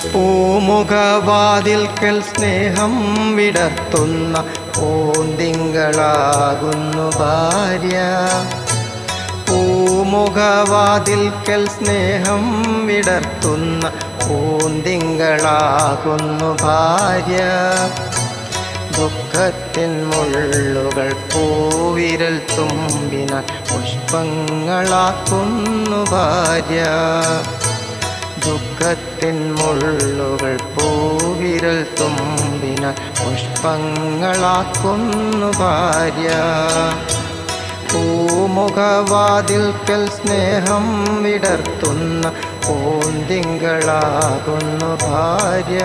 പൂമുഖവാതിൽക്കൽ സ്നേഹം വിടർത്തുന്ന പൂന്തിങ്കളാകുന്നു ഭാര്യ. പൂമുഖവാതിൽക്കൽ സ്നേഹം വിടർത്തുന്ന പൂന്തിങ്കളാകുന്നു ഭാര്യ. ദുഃഖത്തിൻ മുള്ളുകൾ പൂവിരൽ തുമ്പിനാൽ പുഷ്പങ്ങളാക്കുന്നു ഭാര്യ. ദുഃഖത്തിൻ മുള്ളുകൾ പൂവിരൽ തുമ്പിനാൽ പുഷ്പങ്ങളാക്കുന്നു ഭാര്യ. പൂമുഖവാതിൽക്കൽ സ്നേഹം വിടർത്തുന്ന പൂന്തിങ്കളാകുന്നു ഭാര്യ.